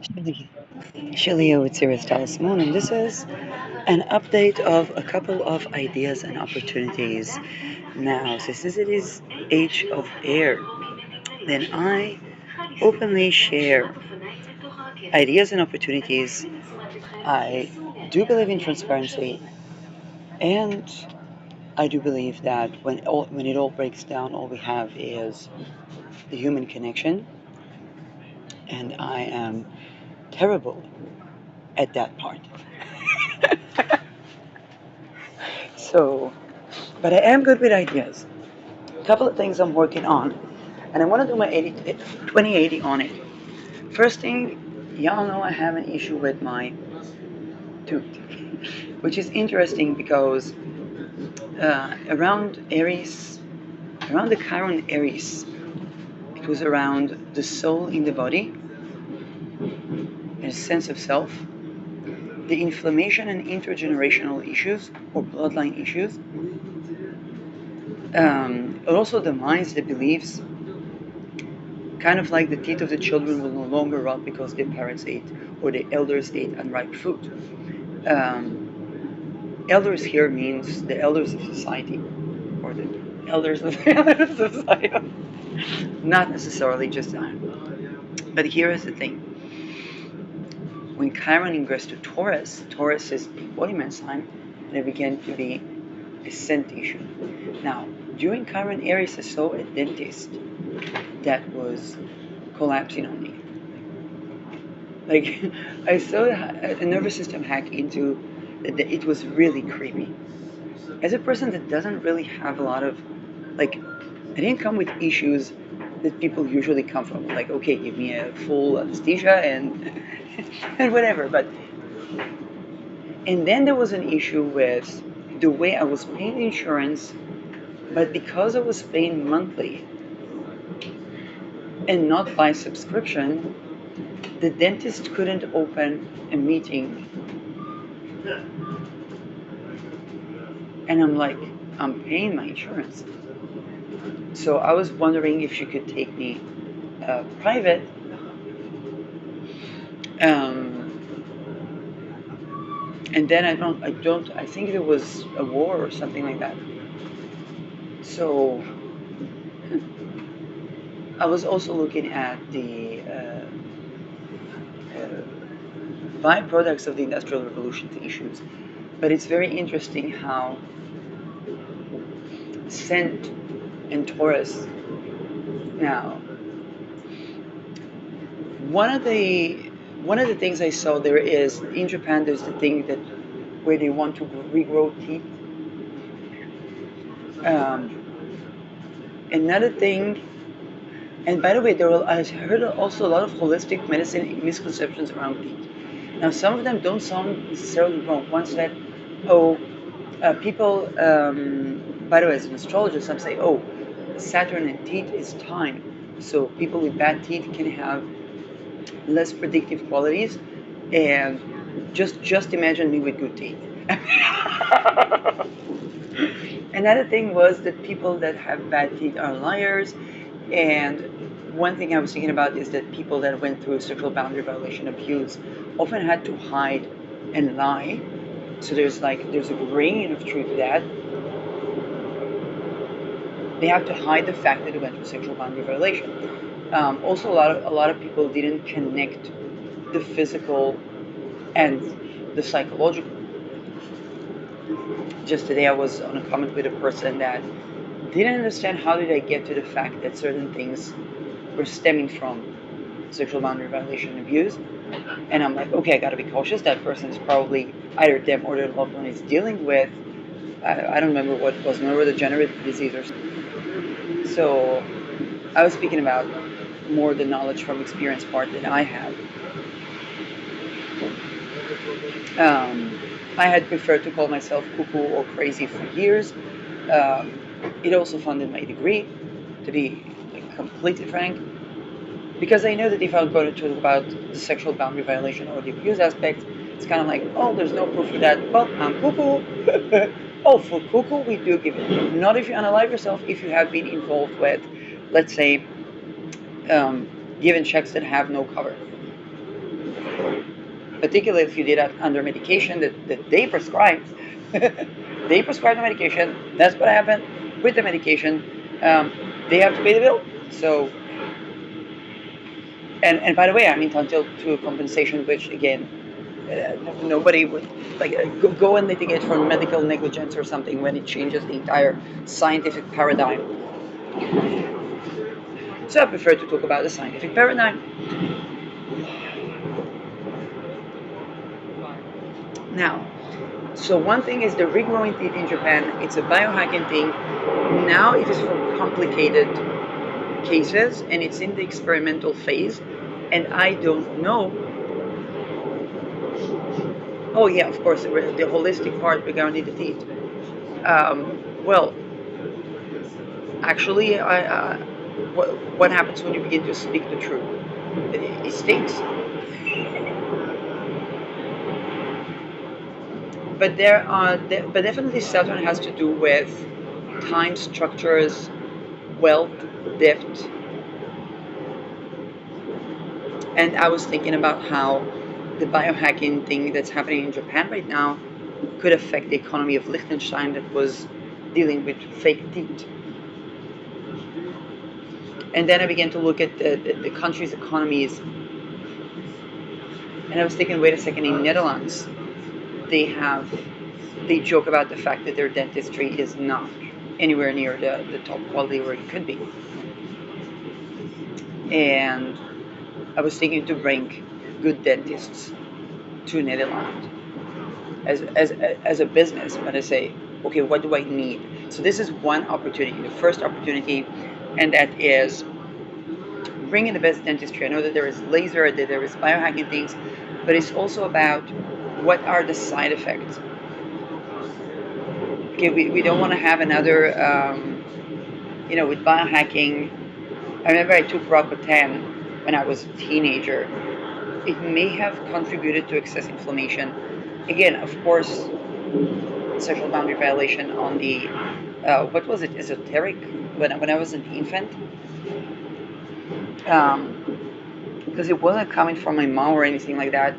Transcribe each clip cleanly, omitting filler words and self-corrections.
Shalio with Aristotle Moon, and this is an update of a couple of ideas and opportunities. Now, since it is Age of Air, then I openly share ideas and opportunities. I do believe in transparency, and I do believe that when it all breaks down, all we have is the human connection, and I am terrible at that part. So, but I am good with ideas. A couple of things I'm working on, and I want to do my 2080 on it. First thing, y'all know I have an issue with my tooth, which is interesting because around Aries, around the Chiron Aries, it was around the soul in the body, a sense of self, the inflammation and intergenerational issues or bloodline issues, also the minds, the beliefs, kind of like the teeth of the children will no longer rot because their parents ate or the elders ate unripe fruit. Elders here means the elders of society or the elders of society, not necessarily just that. But here is the thing. When Chiron ingressed to Taurus, Taurus is the embodiment sign, and it began to be a scent issue. Now, during Chiron Aries, I saw a dentist that was collapsing on me. Like, I saw a nervous system hack into it was really creepy. As a person that doesn't really have a lot of, like, I didn't come with issues that people usually come from. Like, okay, give me a full anesthesia and and whatever. And then there was an issue with the way I was paying insurance, but because I was paying monthly and not by subscription, the dentist couldn't open a meeting. And I'm like, I'm paying my insurance. So I was wondering if she could take me private. Um, and then I think there was a war or something like that. So I was also looking at the byproducts of the Industrial Revolution issues. But it's very interesting how Scent and Taurus now. One of the things I saw there is in Japan. There's the thing that where they want to regrow teeth. Another thing, and by the way, I heard also a lot of holistic medicine misconceptions around teeth. Now, some of them don't sound necessarily wrong. One said, "Oh, people." By the way, as an astrologist, I'm saying, "Oh, Saturn and teeth is time, so people with bad teeth can have less predictive qualities." And just imagine me with good teeth. Another thing was that people that have bad teeth are liars, and one thing I was thinking about is that people that went through sexual boundary violation abuse often had to hide and lie. So there's a grain of truth to that. They have to hide the fact that they went through sexual boundary violation. Also, a lot of people didn't connect the physical and the psychological. Just today, I was on a comment with a person that didn't understand how did I get to the fact that certain things were stemming from sexual boundary violation and abuse. And I'm like, okay, I got to be cautious. That person is probably either them or their loved one is dealing with, I don't remember what it was, neurodegenerative disease or something. So I was speaking about more the knowledge from experience part that I have. I had preferred to call myself cuckoo or crazy for years. It also funded my degree, to be completely frank, because I know that if I'm going to talk about the sexual boundary violation or the abuse aspect, it's kind of like, oh, there's no proof for that. Well, I'm cuckoo. Oh, for cuckoo, we do give it. Not if you unalive yourself, if you have been involved with, let's say, given checks that have no cover. particularly if you did it under medication that they prescribed. They prescribed the medication. That's what happened with the medication. Um, they have to pay the bill. So, and by the way, I'm entitled to compensation, which again, nobody would like go and litigate for medical negligence or something when it changes the entire scientific paradigm. So I prefer to talk about the scientific paradigm. Now, so one thing is the regrowing teeth in Japan. It's a biohacking thing. Now it is for complicated cases and it's in the experimental phase. And I don't know. Oh yeah, of course, the holistic part regarding the teeth. Well, actually, what happens when you begin to speak the truth? It stinks. But but definitely Saturn has to do with time structures, wealth, depth, and I was thinking about how the biohacking thing that's happening in Japan right now could affect the economy of Liechtenstein that was dealing with fake teeth. And then I began to look at the country's economies, and I was thinking, wait a second, in Netherlands, they have they joke about the fact that their dentistry is not anywhere near the top quality where it could be. And I was thinking to bring good dentists to Netherlands as a business, but I say, okay, what do I need? So this is one opportunity, the first opportunity, and that is bringing the best dentistry. I know that there is laser, that there is biohacking things, but it's also about what are the side effects. Okay, we don't want to have another, with biohacking. I remember I took Roacutan when I was a teenager. It may have contributed to excess inflammation. Again, of course, sexual boundary violation on the, what was it, esoteric, when I was an infant. Because it wasn't coming from my mom or anything like that.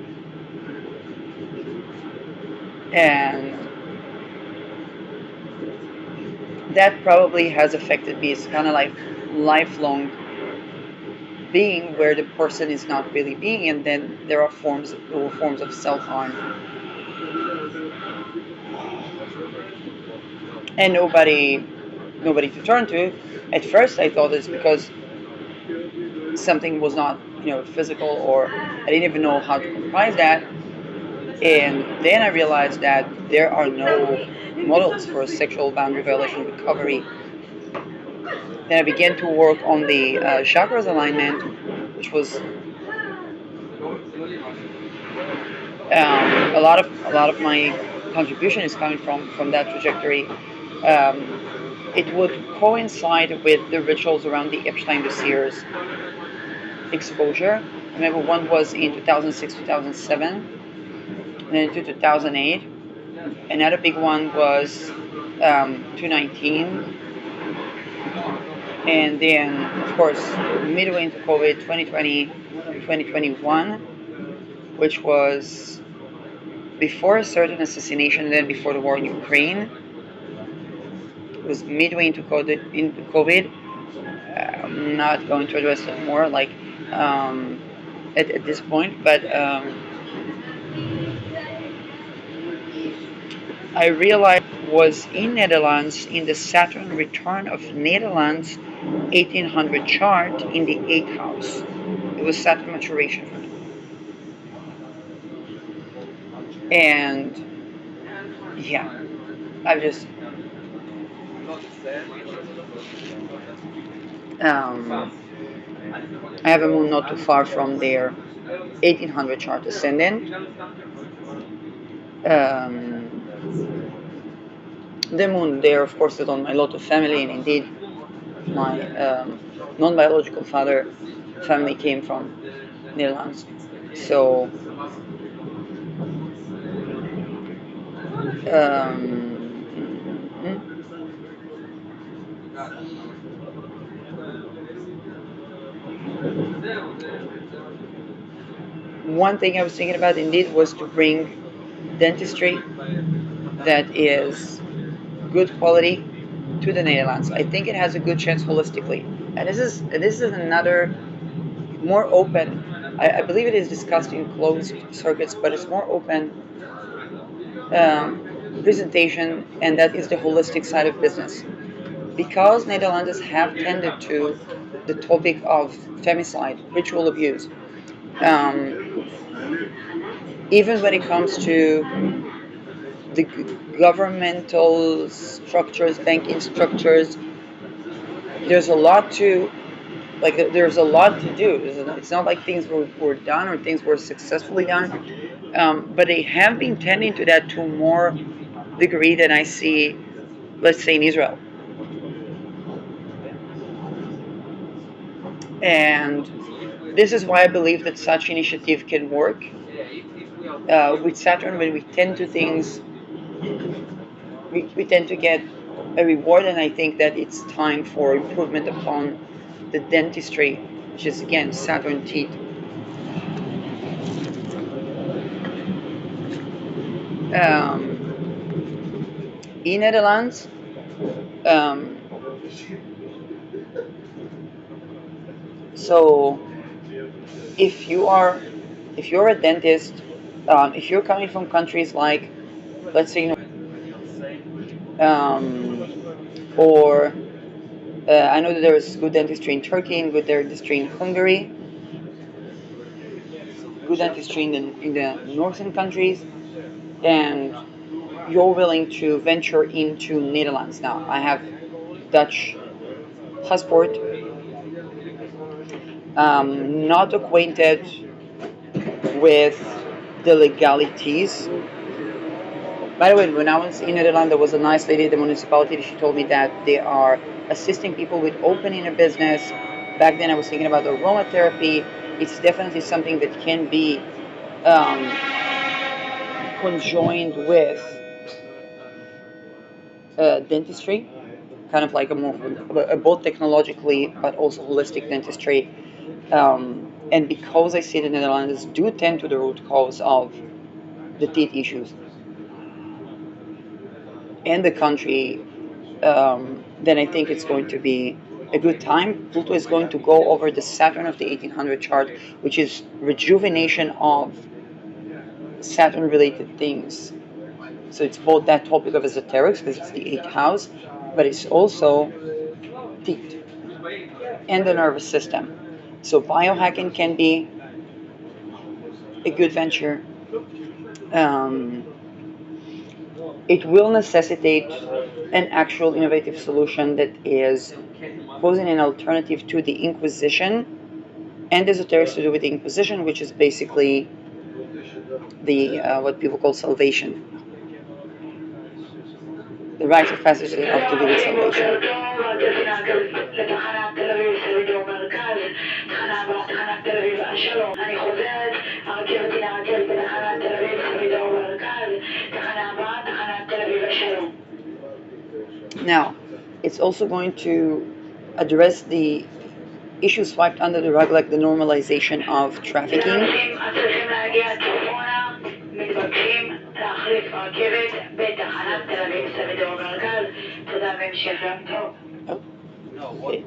And that probably has affected me. It's kind of like lifelong being where the person is not really being, and then there are forms of self-harm, and nobody to turn to. At first I thought it's because something was not physical, or I didn't even know how to comprise that. And then I realized that there are no models for sexual boundary violation recovery. Then I began to work on the chakras alignment, which was a lot of my contribution is coming from that trajectory. It would coincide with the rituals around the Epstein dossiers exposure. I remember one was in 2006, 2007, and then in 2008. Another big one was 2019, and then of course midway into COVID, 2020, 2021, which was before a certain assassination and then before the war in Ukraine. It was midway into COVID. I'm not going to address it more, like at this point, but I realized was in Netherlands in the Saturn return of Netherlands 1800 chart in the 8th house. It was Saturn maturation. And yeah, I've just um, I have a moon not too far from there, 1800 chart ascendant. The moon there, of course, is on my lot of family, and indeed, my non-biological father family came from Netherlands. So, um, one thing I was thinking about indeed was to bring dentistry that is good quality to the Netherlands. I think it has a good chance holistically, and this is another more open. I believe it is discussed in closed circuits, but it's more open presentation, and that is the holistic side of business. Because Netherlanders have tended to the topic of femicide, ritual abuse, um, even when it comes to the governmental structures, banking structures, there's a lot to there's a lot to do. It's not like things were done or things were successfully done, but they have been tending to that to more degree than I see, let's say, in Israel. And this is why I believe that such initiative can work. With Saturn, when we tend to things, we tend to get a reward, and I think that it's time for improvement upon the dentistry, which is again Saturn teeth. In Netherlands, um, so if you are if you're a dentist, if you're coming from countries like, let's say, or I know that there is good dentistry in Turkey and good dentistry in Hungary, good dentistry in the northern countries, and you're willing to venture into Netherlands. Now, I have Dutch passport, not acquainted with the legalities. By the way, when I was in Netherlands, there was a nice lady at the municipality. She told me that they are assisting people with opening a business. Back then, I was thinking about aromatherapy. It's definitely something that can be um, conjoined with dentistry, kind of like both technologically but also holistic dentistry. And because I see the Netherlands do tend to the root cause of the teeth issues in the country, then I think it's going to be a good time. Pluto is going to go over the Saturn of the 1800 chart, which is rejuvenation of Saturn related things. So it's both that topic of esoterics, because it's the eighth house, but it's also teeth and the nervous system. So biohacking can be a good venture. Um, it will necessitate an actual innovative solution that is posing an alternative to the Inquisition and esoterics to do with the Inquisition, which is basically the what people call salvation, the rites of passage that have to do with salvation. Now, it's also going to address the issues swept under the rug, like the normalization of trafficking. Okay.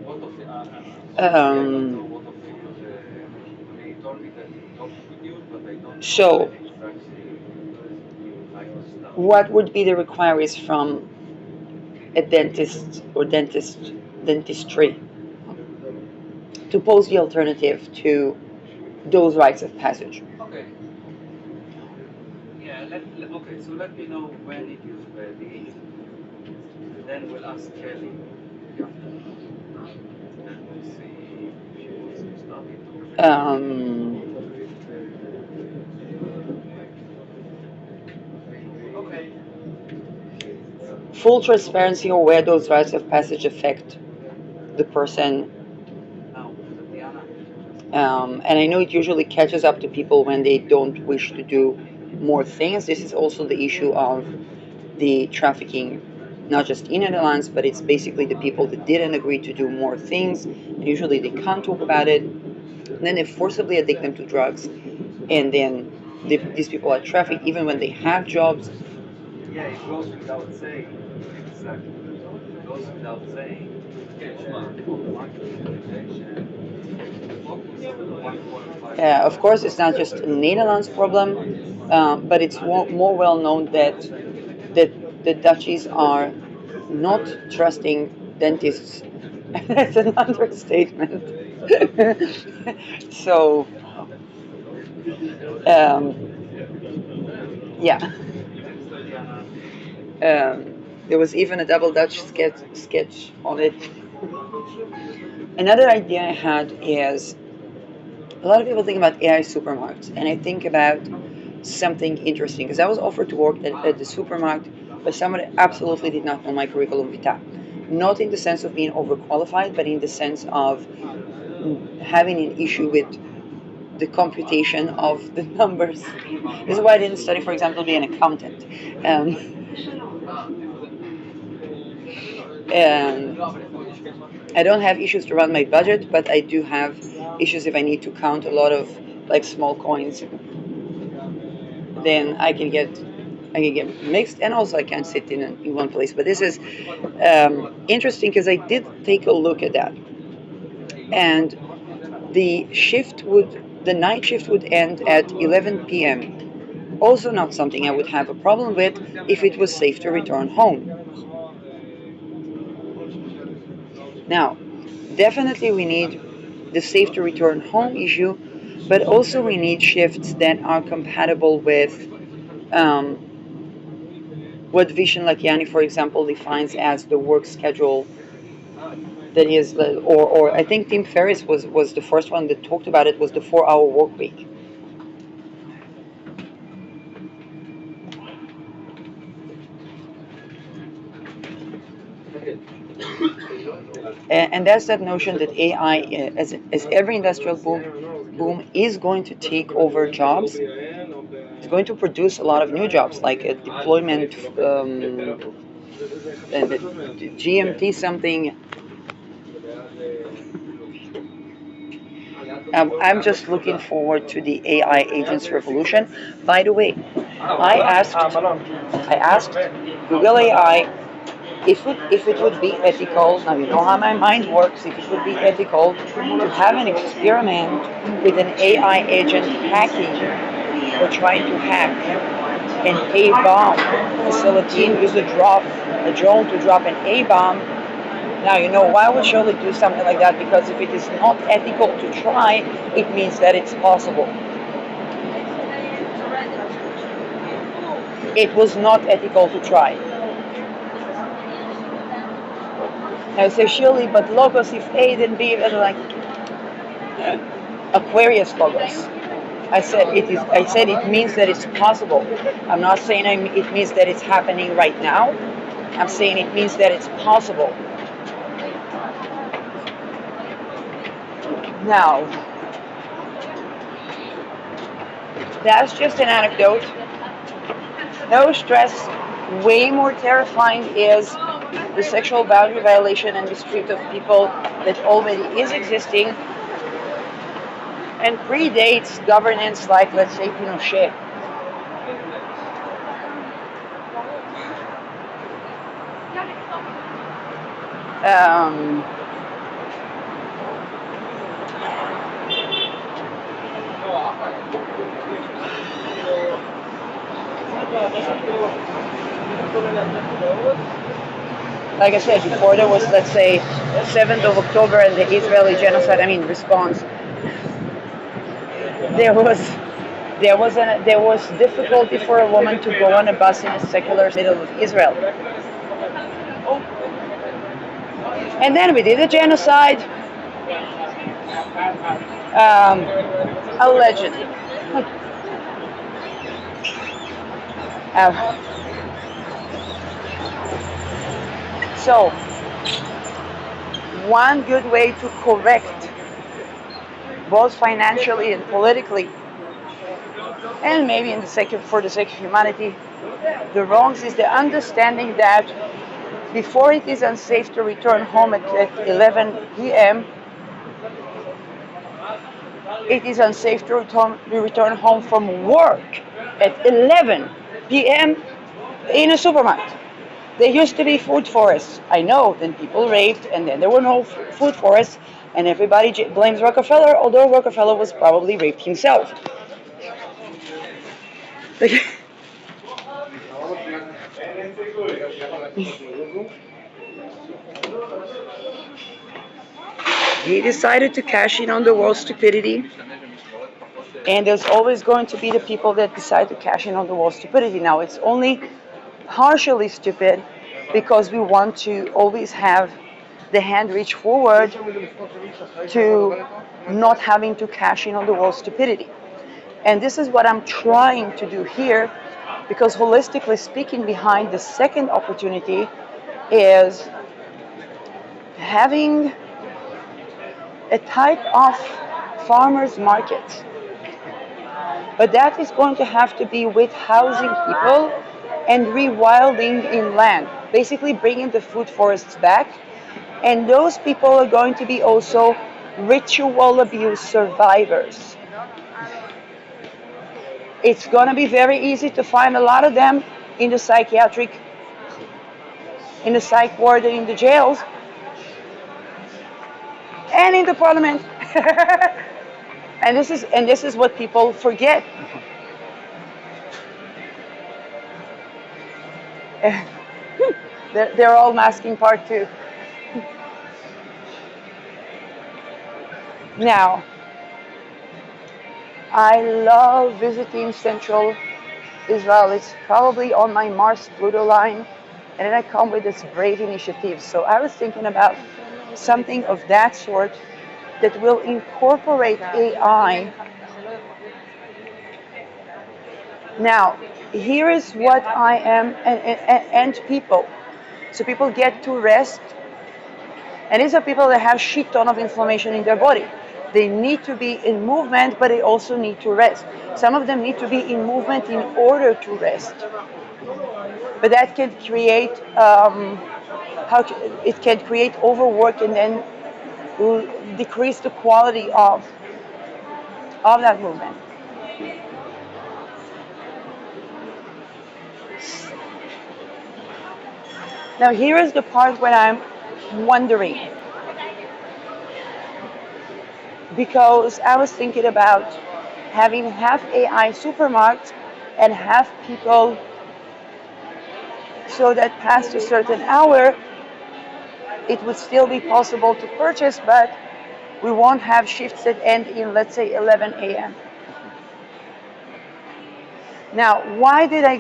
So, what would be the requirements from a dentist or dentistry to pose the alternative to those rites of passage? Okay. Yeah. Okay. So let me know when it is ready. Then we'll ask Kelly. Yeah. And we'll see if she wants to start it. Okay. Full transparency on where those rites of passage affect the person. Now, Tatiana. And I know it usually catches up to people when they don't wish to do more things. This is also the issue of the trafficking, not just in the Netherlands, but it's basically the people that didn't agree to do more things. And usually they can't talk about it, and then they forcibly addict them to drugs. and then these people are trafficked even when they have jobs. Yeah, it goes without saying. Exactly. It goes without saying. Focus on the 1.5 Of course, it's not just a Netherlands problem, but it's more well known that the Dutchies are not trusting dentists. That's an understatement. So, um, yeah, there was even a double Dutch sketch on it. Another idea I had is a lot of people think about AI supermarkets, and I think about something interesting because I was offered to work at the supermarket by someone that absolutely did not know my curriculum vitae. Not in the sense of being overqualified, but in the sense of having an issue with the computation of the numbers. This is why I didn't study, for example, to be an accountant. Um, and I don't have issues to run my budget, but I do have issues if I need to count a lot of like small coins. Then I can get mixed, and also I can't sit in one place. But this is interesting because I did take a look at that, and the night shift would end at 11 p.m. Also, not something I would have a problem with if it was safe to return home. Now, definitely we need the safe to return home issue, but also we need shifts that are compatible with um, what Vishen Lakiani, for example, defines as the work schedule that is, or I think Tim Ferriss was the first one that talked about it, was the 4-hour work week. And that's that notion that AI, as every industrial boom is going to take over jobs, it's going to produce a lot of new jobs, like a deployment, the GMT something. I'm just looking forward to the AI agents revolution. By the way, I asked Google AI if it would be ethical. Now you know how my mind works. If it would be ethical to have an experiment with an AI agent hacking or trying to hack an A bomb facility and use a drone to drop an A bomb. Now, why would surely do something like that? Because if it is not ethical to try, it means that it's possible. It was not ethical to try. Now, say surely, but logos, if A, then B, and like Aquarius logos. I said it means that it's possible. I'm not saying it means that it's happening right now. I'm saying it means that it's possible. Now, that's just an anecdote. No stress. Way more terrifying is the sexual boundary violation and mistreatment of people that already is existing and predates governance like, let's say, Pinochet. Um, like I said before, there was, let's say, 7th of October and the Israeli genocide, response. There was difficulty for a woman to go on a bus in a secular middle of Israel. And then we did a genocide, allegedly. Uh, so, one good way to correct, both financially and politically, and maybe for the sake of humanity, the wrongs is the understanding that before it is unsafe to return home at 11 p.m., it is unsafe to return home from work at 11 p.m. in a supermarket. There used to be food forests. I know. Then people raped, and then there were no food forests, and everybody blames Rockefeller, although Rockefeller was probably raped himself. He decided to cash in on the world's stupidity, and there's always going to be the people that decide to cash in on the world's stupidity. Now, it's only partially stupid because we want to always have the hand reach forward to not having to cash in on the world's stupidity. And this is what I'm trying to do here, because holistically speaking, behind the second opportunity is having a type of farmers market. But that is going to have to be with housing people and rewilding in land, basically bringing the food forests back. And those people are going to be also ritual abuse survivors. It's going to be very easy to find a lot of them in the psych ward and in the jails and in the parliament. And this is what people forget. They're all masking part two. Now, I love visiting Central Israel. It's probably on my Mars-Pluto line, and then I come with this brave initiative. So I was thinking about something of that sort that will incorporate AI. Now, here is what I am, and people. So people get to rest, and these are people that have shit ton of inflammation in their body. They need to be in movement, but they also need to rest. Some of them need to be in movement in order to rest. But that can create it can create overwork, and then will decrease the quality of that movement. Now here is the part when I'm wondering, because I was thinking about having half AI supermarkets and half people, so that past a certain hour it would still be possible to purchase, but we won't have shifts that end in, let's say, 11 a.m. Now, why did I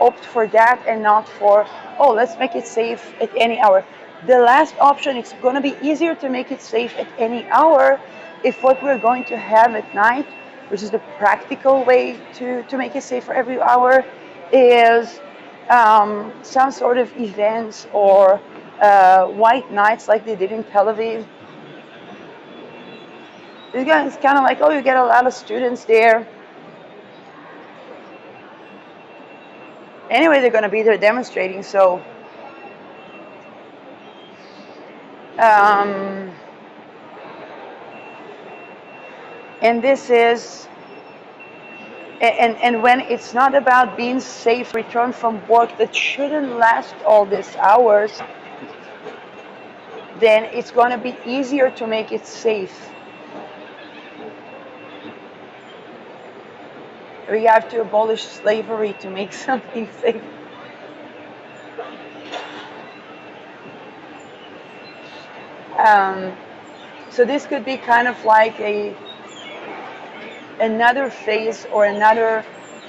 opt for that and not for, oh, let's make it safe at any hour? The last option, it's going to be easier to make it safe at any hour if what we're going to have at night, which is the practical way to make it safe for every hour, is some sort of events or white nights like they did in Tel Aviv. It's kind of like, oh, you get a lot of students there. Anyway, they're going to be there demonstrating, so and this is, and when it's not about being safe, return from work that shouldn't last all these hours, then it's going to be easier to make it safe. We have to abolish slavery to make something safe. So this could be kind of like another phase or another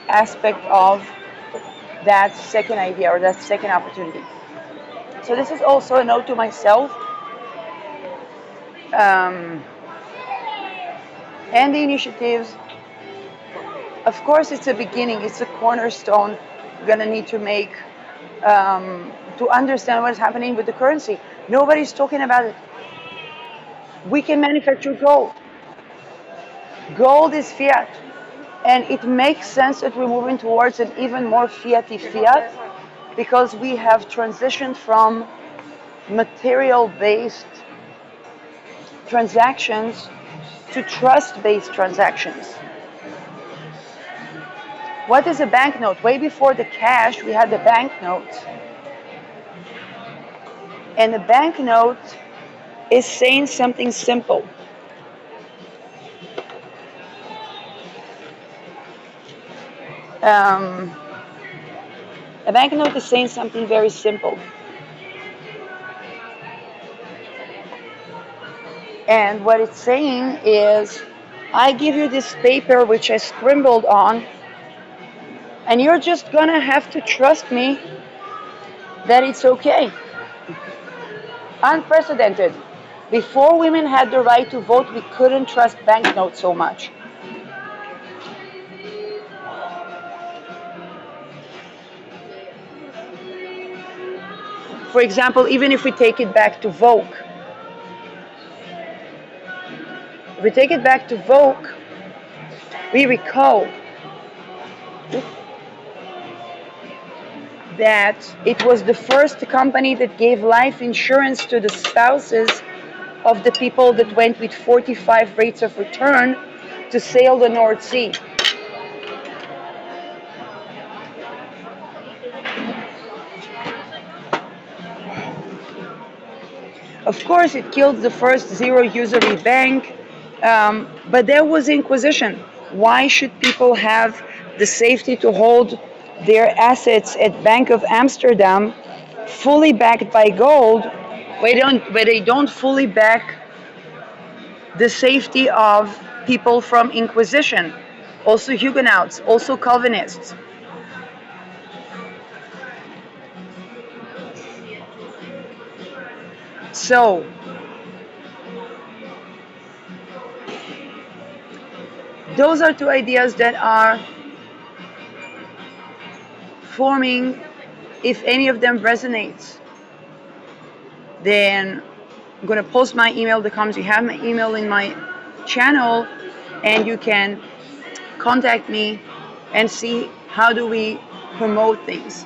aspect of that second idea or that second opportunity. So this is also a note to myself, and the initiatives. Of course, it's a beginning. It's a cornerstone we're going to need to make to understand what's happening with the currency. Nobody's talking about it. We can manufacture gold. Gold is fiat. And it makes sense that we're moving towards an even more fiat-y fiat, because we have transitioned from material-based transactions to trust-based transactions. What is a banknote? Way before the cash, we had the banknote. And a banknote is saying something simple. Um, a banknote is saying something very simple. And what it's saying is, I give you this paper which I scribbled on, and you're just gonna have to trust me that it's okay. Unprecedented. Before women had the right to vote, we couldn't trust banknotes so much. For example, even if we take it back to Vogue, we recall that it was the first company that gave life insurance to the spouses of the people that went with 45 rates of return to sail the North Sea. Of course, it killed the first zero usury bank, but there was Inquisition. Why should people have the safety to hold their assets at Bank of Amsterdam fully backed by gold, where they don't fully back the safety of people from Inquisition, also Huguenots, also Calvinists? So, those are two ideas that are forming. If any of them resonates, then I'm going to post my email that comes. You have my email in my channel, and you can contact me and see how do we promote things.